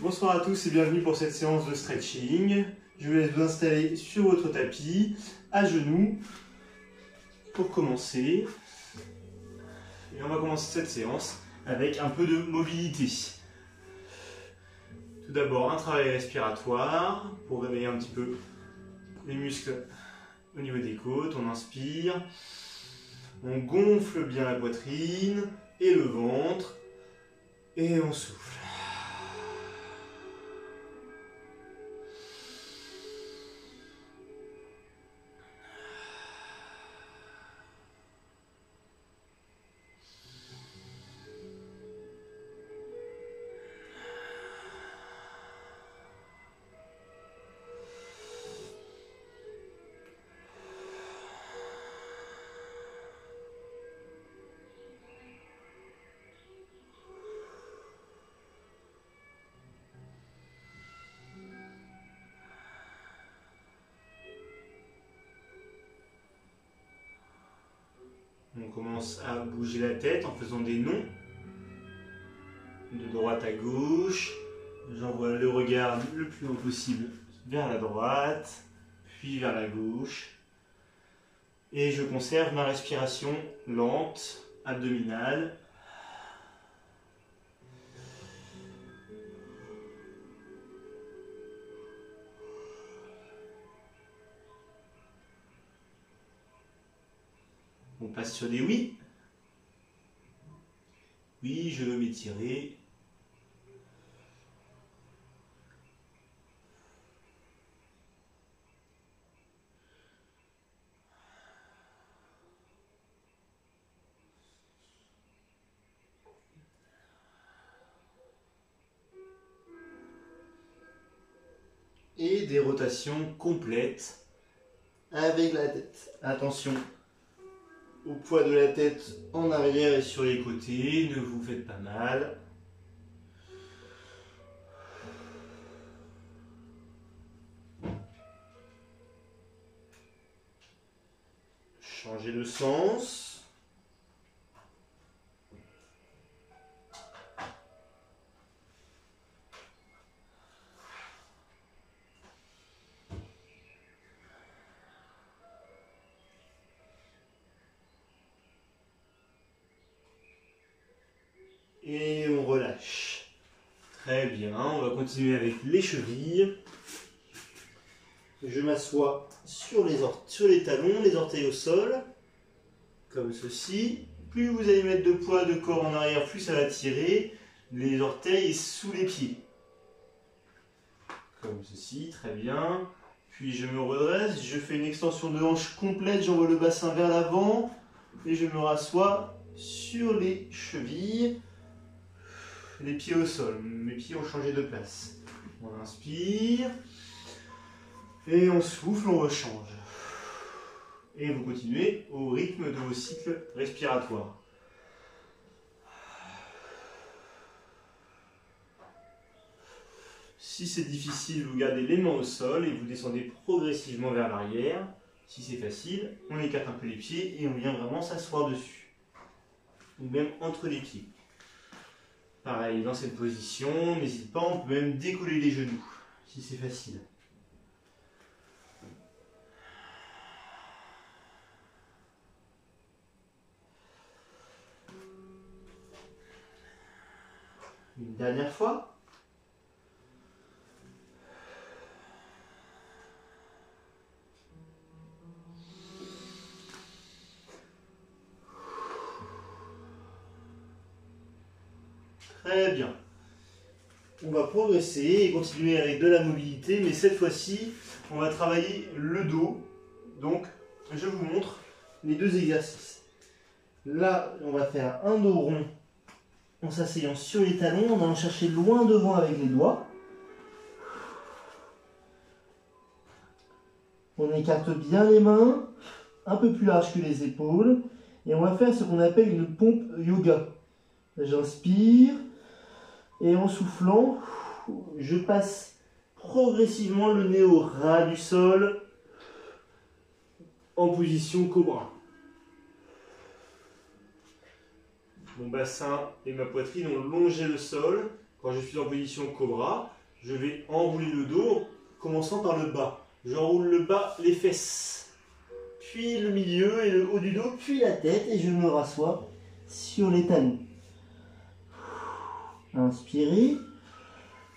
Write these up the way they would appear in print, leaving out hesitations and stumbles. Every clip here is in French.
Bonsoir à tous et bienvenue pour cette séance de stretching. Je vous laisse vous installer sur votre tapis, à genoux, pour commencer. Et on va commencer cette séance avec un peu de mobilité. Tout d'abord, un travail respiratoire pour réveiller un petit peu les muscles au niveau des côtes. On inspire, on gonfle bien la poitrine et le ventre, et on souffle. On commence à bouger la tête en faisant des nons, de droite à gauche. J'envoie le regard le plus haut possible vers la droite, puis vers la gauche. Et je conserve ma respiration lente, abdominale. On passe sur des oui. Oui, je veux m'étirer. Et des rotations complètes avec la tête. Attention au poids de la tête en arrière et sur les côtés, ne vous faites pas mal. Changez de sens. Et on relâche. Très bien, on va continuer avec les chevilles. Je m'assois sur les talons, les orteils au sol, comme ceci. Plus vous allez mettre de poids de corps en arrière, plus ça va tirer les orteils sous les pieds. Comme ceci, très bien. Puis je me redresse, je fais une extension de hanche complète, j'envoie le bassin vers l'avant et je me rassois sur les chevilles. Les pieds au sol, mes pieds ont changé de place. On inspire et on souffle, on rechange. Et vous continuez au rythme de vos cycles respiratoires. Si c'est difficile, vous gardez les mains au sol et vous descendez progressivement vers l'arrière. Si c'est facile, on écarte un peu les pieds et on vient vraiment s'asseoir dessus. Ou même entre les pieds. Pareil, dans cette position, n'hésite pas, on peut même décoller les genoux, si c'est facile. Une dernière fois. Très bien. On va progresser et continuer avec de la mobilité, mais cette fois-ci, on va travailler le dos. Donc, je vous montre les deux exercices. Là, on va faire un dos rond en s'asseyant sur les talons, en allant chercher loin devant avec les doigts. On écarte bien les mains, un peu plus large que les épaules, et on va faire ce qu'on appelle une pompe yoga. J'inspire. Et en soufflant, je passe progressivement le nez au ras du sol en position cobra. Mon bassin et ma poitrine ont longé le sol. quand je suis en position cobra, je vais enrouler le dos, commençant par le bas. J'enroule le bas, les fesses, puis le milieu et le haut du dos, puis la tête, et je me rassois sur les talons. Inspirez,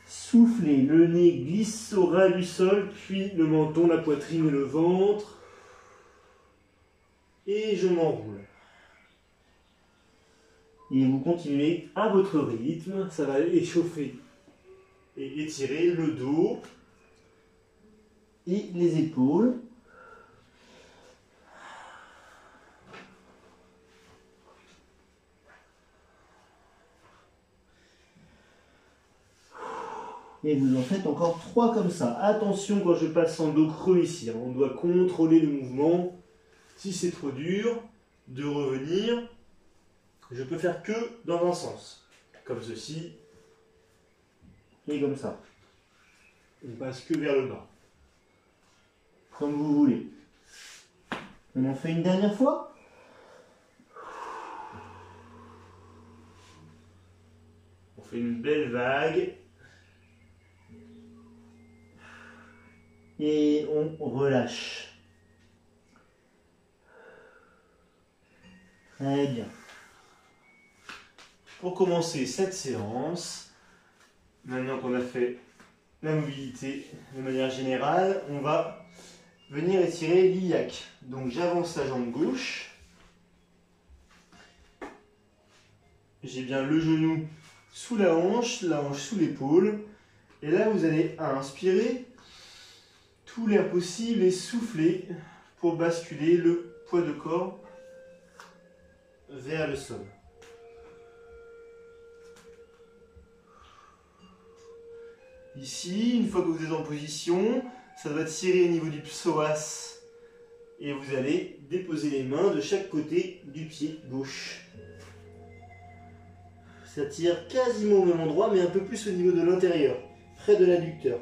soufflez, le nez glisse au ras du sol, puis le menton, la poitrine et le ventre. Et je m'enroule. Et vous continuez à votre rythme, ça va échauffer et étirer le dos et les épaules. Et vous en faites encore 3 comme ça. Attention quand je passe en dos creux ici, on doit contrôler le mouvement. Si c'est trop dur, de revenir. Je peux faire que dans un sens, comme ceci, et comme ça. On passe que vers le bas, comme vous voulez. On en fait une dernière fois. On fait une belle vague. Et on relâche. Très bien. Pour commencer cette séance, maintenant qu'on a fait la mobilité de manière générale, on va venir étirer l'iliaque. Donc j'avance la jambe gauche. J'ai bien le genou sous la hanche sous l'épaule. Et là, vous allez inspirer tout l'air possible et souffler pour basculer le poids de corps vers le sol. Ici, une fois que vous êtes en position, ça doit tirer au niveau du psoas et vous allez déposer les mains de chaque côté du pied gauche. Ça tire quasiment au même endroit, mais un peu plus au niveau de l'intérieur, près de l'adducteur.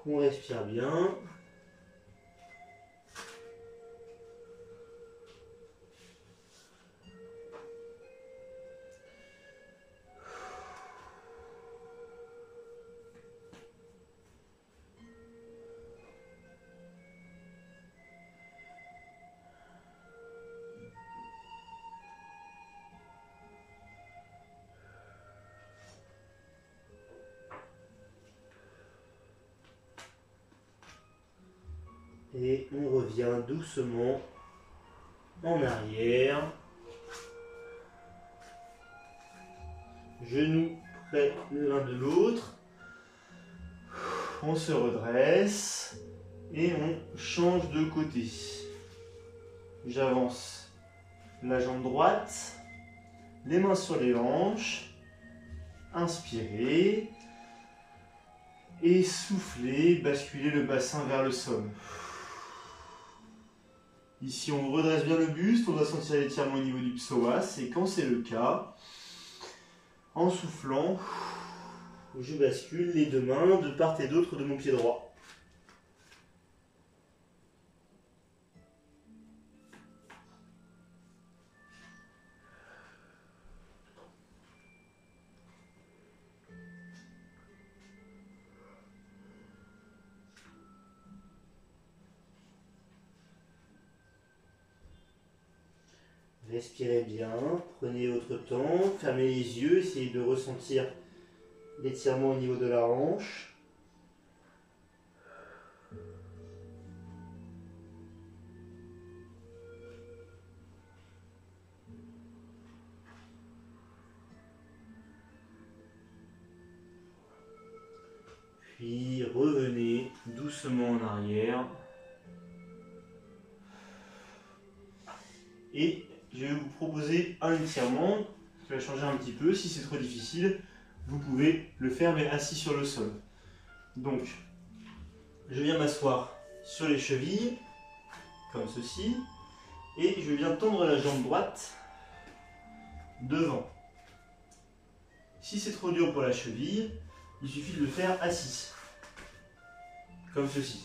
On respire bien. Et on revient doucement en arrière. Genoux près l'un de l'autre. On se redresse et on change de côté. J'avance la jambe droite, les mains sur les hanches. Inspirez et soufflez, basculez le bassin vers le sol. Ici, on redresse bien le buste, on doit sentir l'étirement au niveau du psoas. Et quand c'est le cas, en soufflant, je bascule les deux mains de part et d'autre de mon pied droit. Respirez bien, prenez votre temps, fermez les yeux, essayez de ressentir l'étirement au niveau de la hanche. Puis revenez doucement en arrière. Et je vais vous proposer un étirement qui va changer un petit peu. Si c'est trop difficile, vous pouvez le faire mais assis sur le sol. Donc, je viens m'asseoir sur les chevilles, comme ceci, et je viens tendre la jambe droite devant. Si c'est trop dur pour la cheville, il suffit de le faire assis, comme ceci.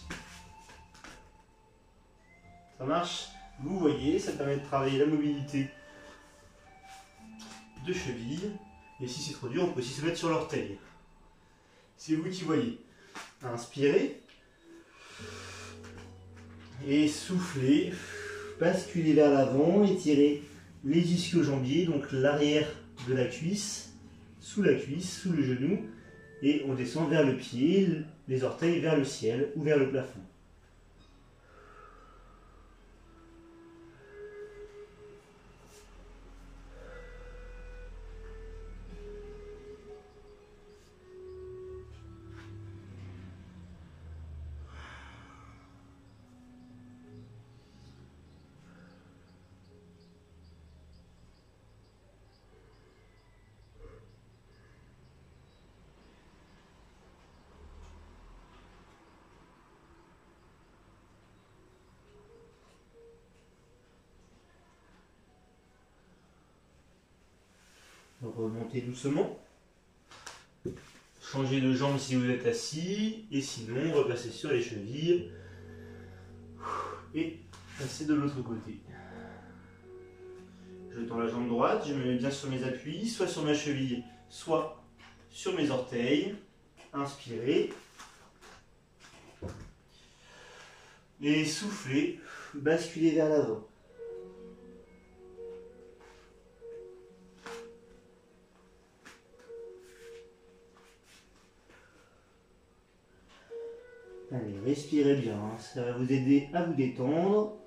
Ça marche? Vous voyez, ça permet de travailler la mobilité de cheville. Et si c'est trop dur, on peut aussi se mettre sur l'orteil. C'est vous qui voyez. Inspirez. Et soufflez. Basculez vers l'avant, étirez les ischio-jambiers, donc l'arrière de la cuisse, sous le genou. Et on descend vers le pied, les orteils vers le ciel ou vers le plafond. Remontez doucement. Changez de jambe si vous êtes assis. Et sinon, repassez sur les chevilles. Et passez de l'autre côté. Je tends la jambe droite, je me mets bien sur mes appuis, soit sur ma cheville, soit sur mes orteils. Inspirez. Et soufflez. Basculez vers l'avant. Allez, respirez bien, ça va vous aider à vous détendre.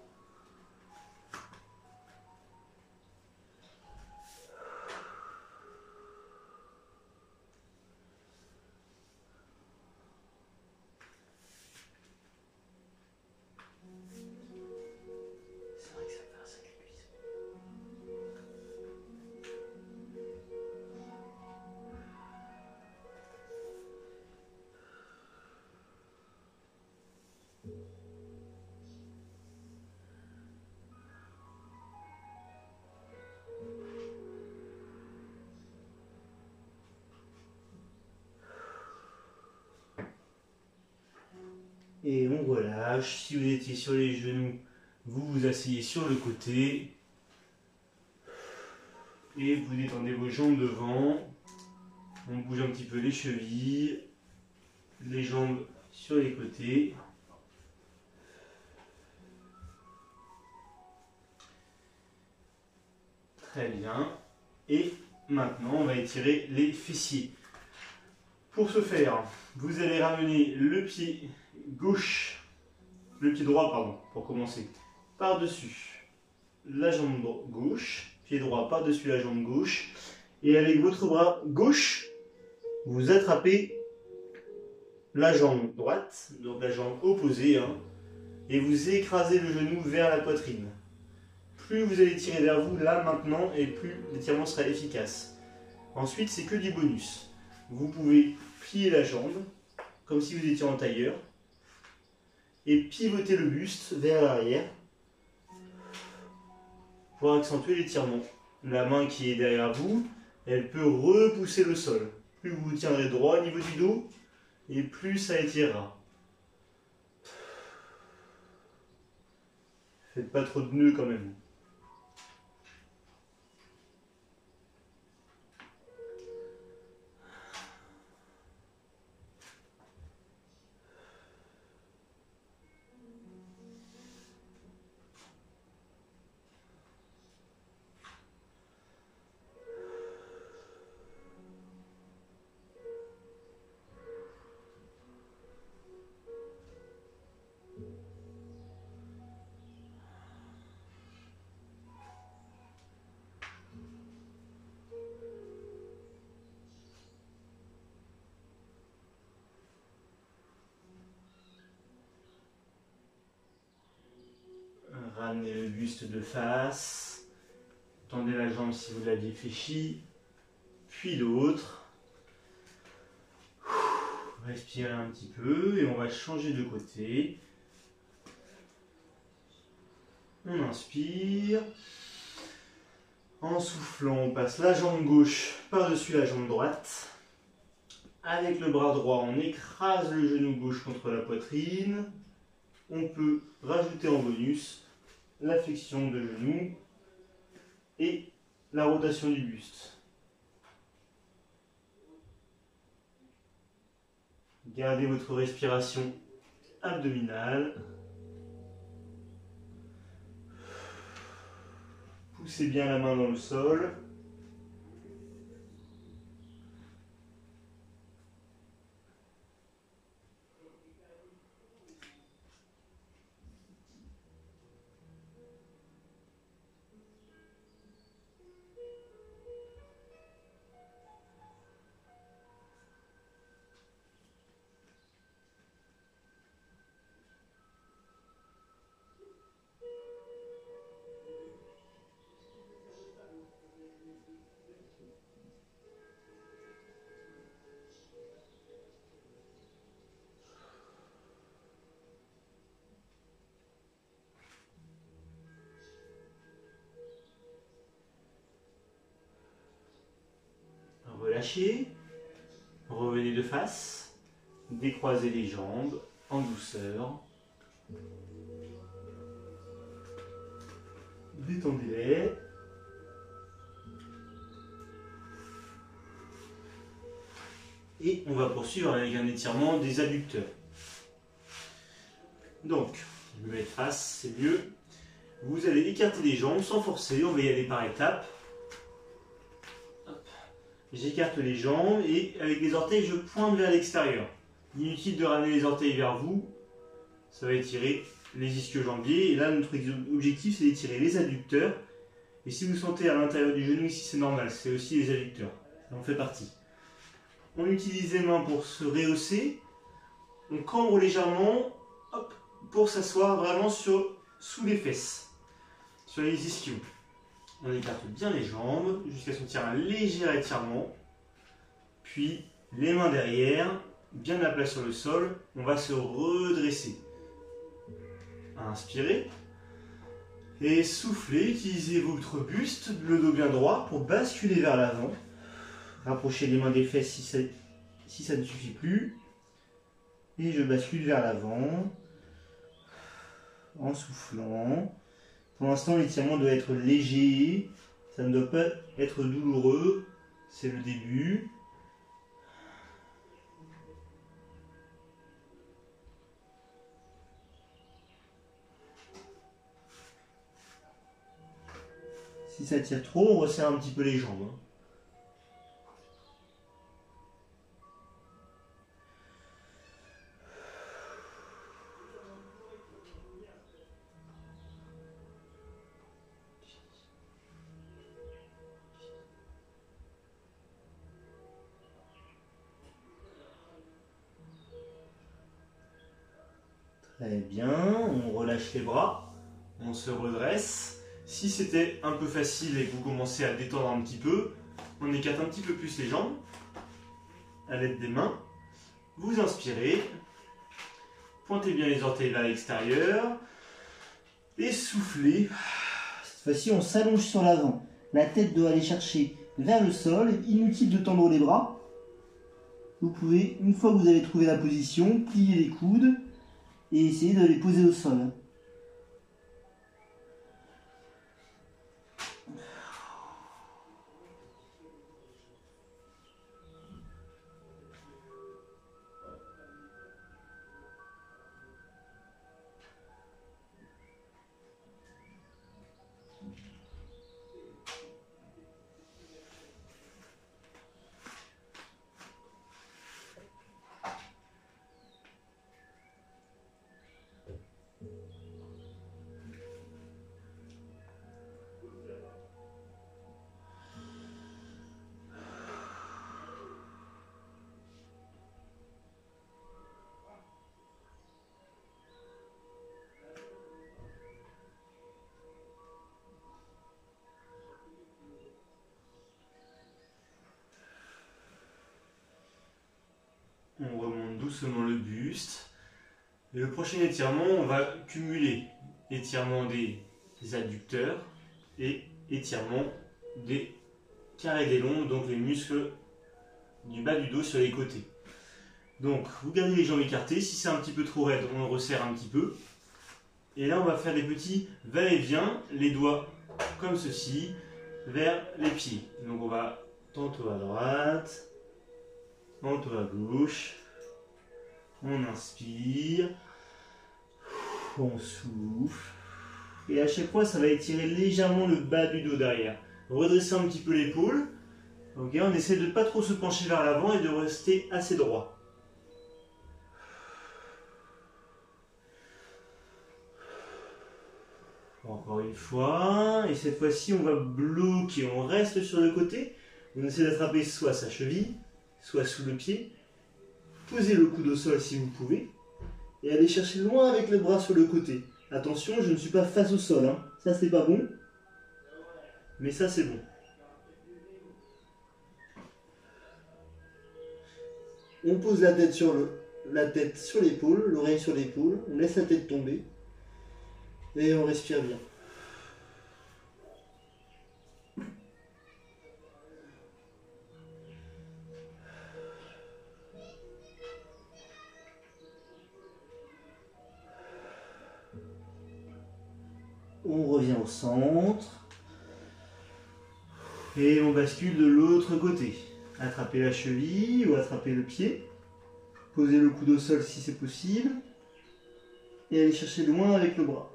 C'est vrai que ça fait un sacré cuisse. Et on relâche. Si vous étiez sur les genoux, vous vous asseyez sur le côté. Et vous détendez vos jambes devant. On bouge un petit peu les chevilles, les jambes sur les côtés. Très bien. Et maintenant, on va étirer les fessiers. Pour ce faire, vous allez ramener le pied gauche, le pied droit, pardon, pour commencer, par-dessus la jambe gauche, pied droit par-dessus la jambe gauche, et avec votre bras gauche, vous attrapez la jambe droite, donc la jambe opposée, hein, et vous écrasez le genou vers la poitrine. Plus vous allez tirer vers vous, là, maintenant, et plus l'étirement sera efficace. Ensuite, c'est que du bonus. Vous pouvez plier la jambe, comme si vous étiez en tailleur, et pivoter le buste vers l'arrière pour accentuer l'étirement. La main qui est derrière vous, elle peut repousser le sol. Plus vous vous tiendrez droit au niveau du dos, et plus ça étirera. Faites pas trop de nœuds quand même. Ramenez le buste de face, tendez la jambe si vous l'aviez fléchie, puis l'autre. Respirez un petit peu et on va changer de côté. On inspire. En soufflant, on passe la jambe gauche par-dessus la jambe droite. Avec le bras droit, on écrase le genou gauche contre la poitrine. On peut rajouter en bonus la flexion de genou et la rotation du buste. Gardez votre respiration abdominale. Poussez bien la main dans le sol. Relâchez, revenez de face, décroisez les jambes en douceur, détendez-les. Et on va poursuivre avec un étirement des adducteurs. Donc, je me mets de face, c'est mieux. Vous allez écarter les jambes sans forcer, on va y aller par étapes. J'écarte les jambes et avec les orteils, je pointe vers l'extérieur. Inutile de ramener les orteils vers vous, ça va étirer les ischio-jambiers. Et là, notre objectif, c'est d'étirer les adducteurs. Et si vous sentez à l'intérieur du genou, ici, c'est normal, c'est aussi les adducteurs. Ça en fait partie. On utilise les mains pour se rehausser. On cambre légèrement, hop, pour s'asseoir vraiment sous les fesses, sur les ischios. On écarte bien les jambes jusqu'à sentir un léger étirement. Puis les mains derrière, bien à plat sur le sol. On va se redresser. Inspirez. Et soufflez. Utilisez votre buste, le dos bien droit pour basculer vers l'avant. Rapprochez les mains des fesses si ça ne suffit plus. Et je bascule vers l'avant. En soufflant. Pour l'instant, l'étirement doit être léger, ça ne doit pas être douloureux, c'est le début. Si ça tire trop, on resserre un petit peu les jambes. Très bien, on relâche les bras, on se redresse. Si c'était un peu facile et que vous commencez à détendre un petit peu, on écarte un petit peu plus les jambes à l'aide des mains. Vous inspirez, pointez bien les orteils vers l'extérieur et soufflez. Cette fois-ci, on s'allonge sur l'avant. La tête doit aller chercher vers le sol. Inutile de tendre les bras. Vous pouvez, une fois que vous avez trouvé la position, plier les coudes et essayer de les poser au sol. On remonte doucement le buste. Et le prochain étirement, on va cumuler étirement des adducteurs et étirement des carrés des longs, donc les muscles du bas du dos sur les côtés. Donc, vous gardez les jambes écartées. Si c'est un petit peu trop raide, on le resserre un petit peu. Et là, on va faire des petits va-et-vient, les doigts comme ceci, vers les pieds. Donc on va tantôt à droite, tantôt à gauche. On inspire, on souffle. Et à chaque fois, ça va étirer légèrement le bas du dos derrière. Redresser un petit peu l'épaule. Ok, on essaie de ne pas trop se pencher vers l'avant et de rester assez droit. Encore une fois, et cette fois-ci on va bloquer, on reste sur le côté, on essaie d'attraper soit sa cheville, soit sous le pied, posez le coude au sol si vous pouvez, et allez chercher loin avec le bras sur le côté. Attention, je ne suis pas face au sol, hein. Ça c'est pas bon, mais ça c'est bon. On pose la tête sur l'épaule, l'oreille sur l'épaule, on laisse la tête tomber. Et on respire bien. On revient au centre. Et on bascule de l'autre côté. Attrapez la cheville ou attrapez le pied. Posez le coude au sol si c'est possible. Et allez chercher loin avec le bras.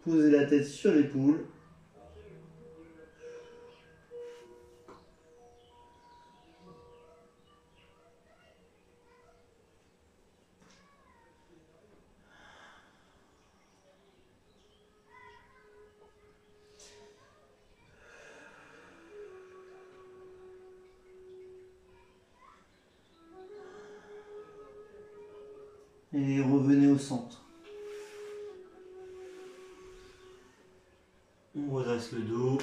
Posez la tête sur l'épaule. Et revenez au centre. On redresse le dos.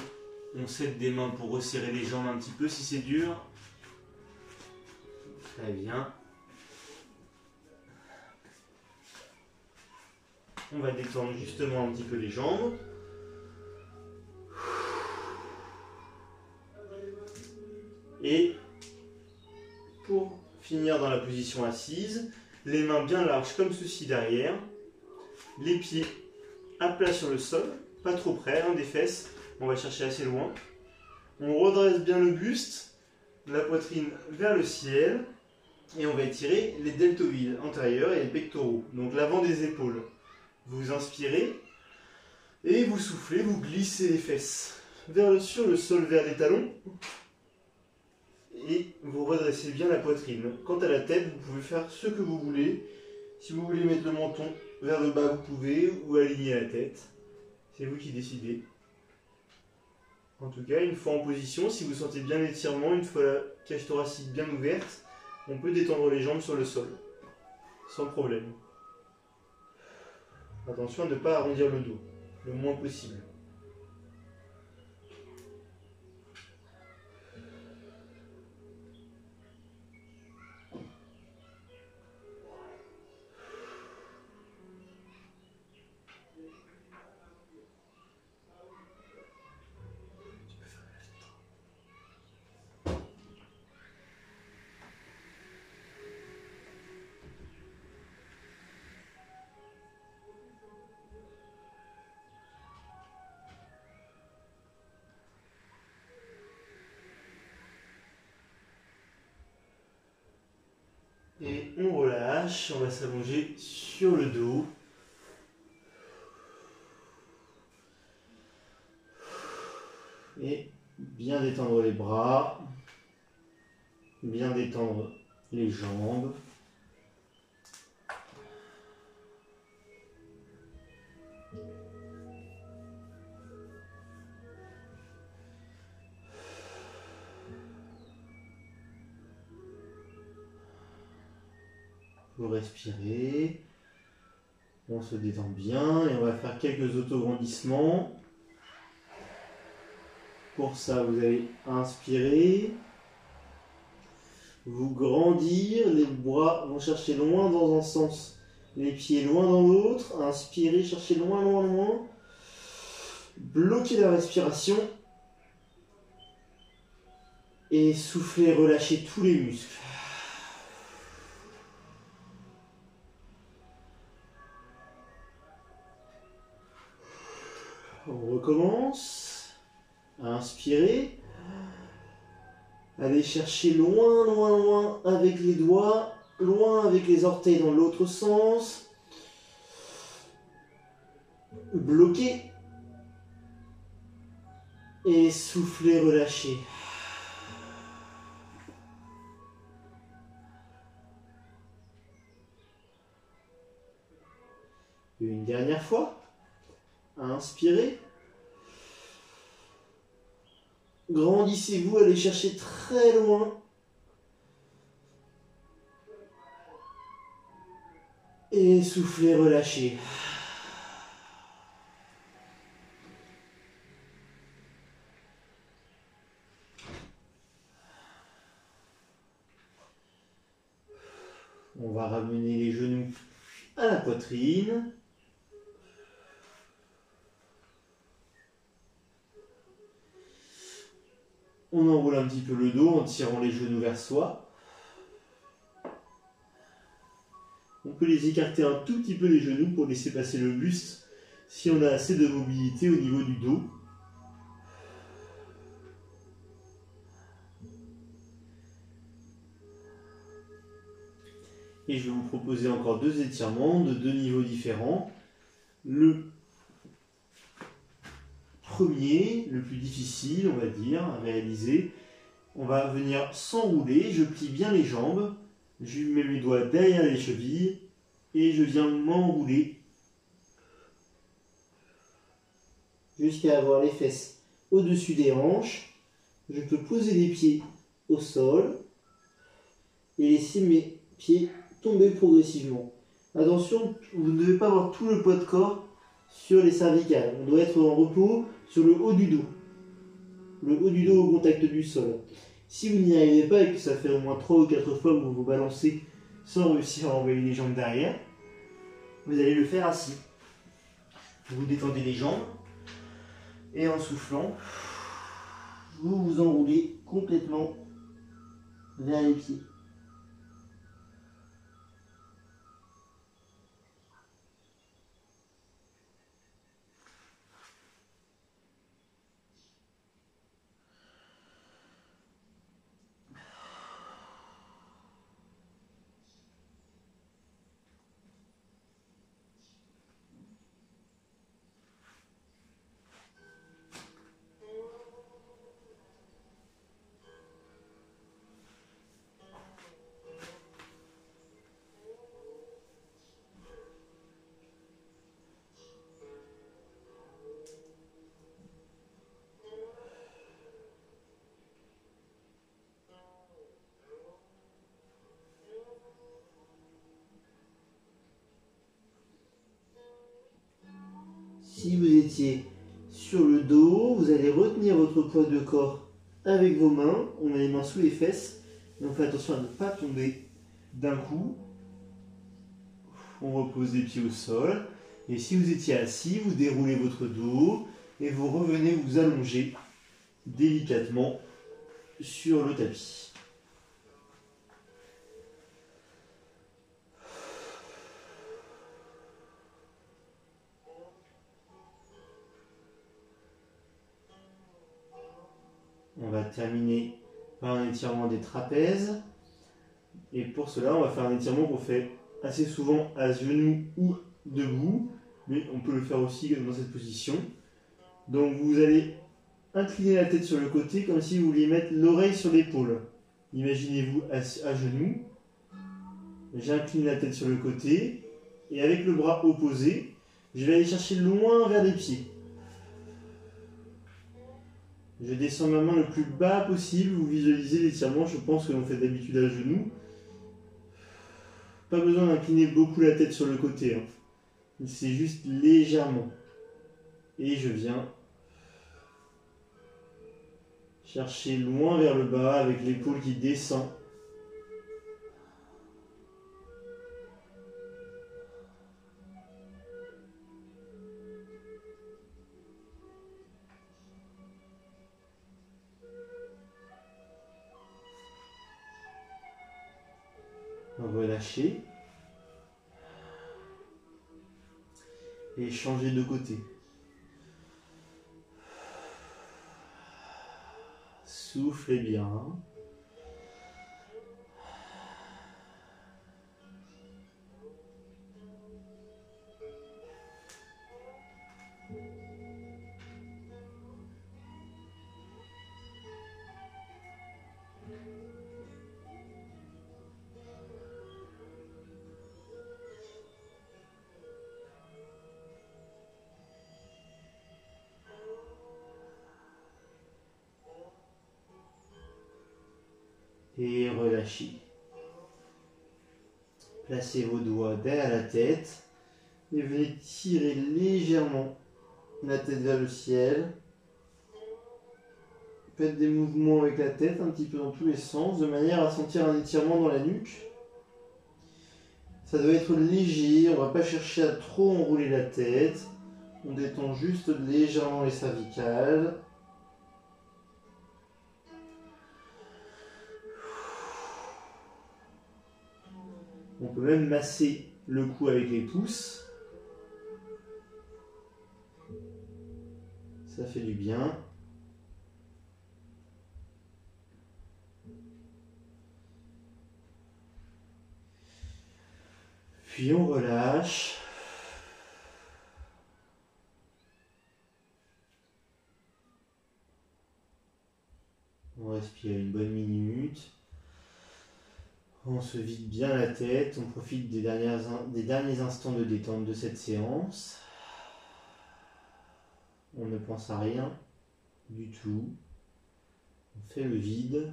On s'aide des mains pour resserrer les jambes un petit peu si c'est dur. Très bien. On va détendre justement un petit peu les jambes. Et pour finir dans la position assise, les mains bien larges comme ceci derrière, les pieds à plat sur le sol, pas trop près des fesses, on va chercher assez loin. On redresse bien le buste, la poitrine vers le ciel et on va étirer les deltoïdes antérieurs et les pectoraux, donc l'avant des épaules. Vous inspirez et vous soufflez, vous glissez les fesses sur le sol vers les talons. Et vous redressez bien la poitrine. Quant à la tête, vous pouvez faire ce que vous voulez. Si vous voulez mettre le menton vers le bas, vous pouvez, ou aligner la tête. C'est vous qui décidez. En tout cas, une fois en position, si vous sentez bien l'étirement, une fois la cage thoracique bien ouverte, on peut détendre les jambes sur le sol, sans problème. Attention à ne pas arrondir le dos, le moins possible. Et on relâche, on va s'allonger sur le dos. Et bien détendre les bras, bien détendre les jambes. Vous respirez, on se détend bien et on va faire quelques autograndissements. Pour ça, vous allez inspirer, vous grandir, les bras vont chercher loin dans un sens, les pieds loin dans l'autre. Inspirez, cherchez loin, loin, loin. Bloquez la respiration et soufflez, relâchez tous les muscles. On recommence. Inspirez. Allez chercher loin, loin, loin avec les doigts. Loin avec les orteils dans l'autre sens. Bloquez. Et soufflez, relâchez. Une dernière fois. Inspirez. Grandissez-vous, allez chercher très loin. Et soufflez, relâchez. On va ramener les genoux à la poitrine. On enroule un petit peu le dos en tirant les genoux vers soi. On peut les écarter un tout petit peu les genoux pour laisser passer le buste si on a assez de mobilité au niveau du dos. Et je vais vous proposer encore deux étirements de deux niveaux différents. Le premier, le plus difficile, on va dire, à réaliser, on va venir s'enrouler, je plie bien les jambes, je mets mes doigts derrière les chevilles et je viens m'enrouler jusqu'à avoir les fesses au-dessus des hanches. Je peux poser les pieds au sol et laisser mes pieds tomber progressivement. Attention, vous ne devez pas avoir tout le poids de corps sur les cervicales. On doit être en repos sur le haut du dos. Le haut du dos au contact du sol. Si vous n'y arrivez pas et que ça fait au moins 3 ou 4 fois que vous vous balancez sans réussir à envoyer les jambes derrière, vous allez le faire assis. Vous détendez les jambes et en soufflant, vous vous enroulez complètement vers les pieds. Si vous étiez sur le dos, vous allez retenir votre poids de corps avec vos mains. On a les mains sous les fesses. Et on fait attention à ne pas tomber d'un coup. On repose les pieds au sol. Et si vous étiez assis, vous déroulez votre dos et vous revenez vous allonger délicatement sur le tapis. On va terminer par un étirement des trapèzes. Et pour cela, on va faire un étirement qu'on fait assez souvent à genoux ou debout. Mais on peut le faire aussi dans cette position. Donc vous allez incliner la tête sur le côté comme si vous vouliez mettre l'oreille sur l'épaule. Imaginez-vous à genoux. J'incline la tête sur le côté. Et avec le bras opposé, je vais aller chercher loin vers les pieds. Je descends ma main le plus bas possible. Vous visualisez l'étirement, je pense que l'on fait d'habitude à genoux. Pas besoin d'incliner beaucoup la tête sur le côté. C'est juste légèrement. Et je viens chercher loin vers le bas avec l'épaule qui descend. Relâchez. Et changer de côté. Soufflez bien. Et relâchez. Placez vos doigts derrière la tête et venez tirer légèrement la tête vers le ciel. Faites des mouvements avec la tête un petit peu dans tous les sens de manière à sentir un étirement dans la nuque. Ça doit être léger, on ne va pas chercher à trop enrouler la tête. On détend juste légèrement les cervicales. On peut même masser le cou avec les pouces. Ça fait du bien. Puis on relâche. On respire une bonne minute. On se vide bien la tête. On profite des derniers instants de détente de cette séance. On ne pense à rien du tout. On fait le vide.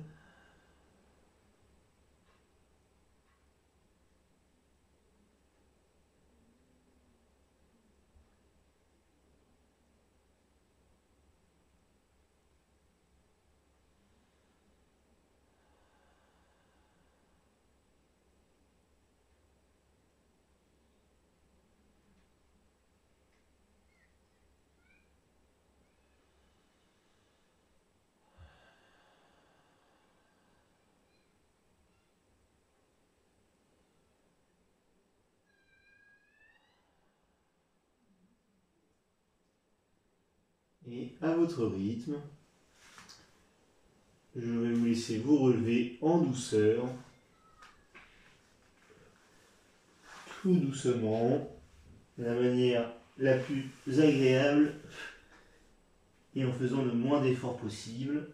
Et à votre rythme, je vais vous laisser vous relever en douceur, tout doucement, de la manière la plus agréable et en faisant le moins d'efforts possible.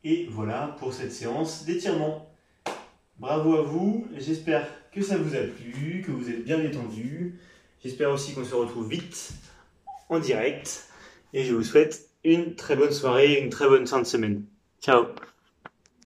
Et voilà pour cette séance d'étirement. Bravo à vous, j'espère que ça vous a plu, que vous êtes bien détendu. J'espère aussi qu'on se retrouve vite en direct. Et je vous souhaite une très bonne soirée, une très bonne fin de semaine. Ciao!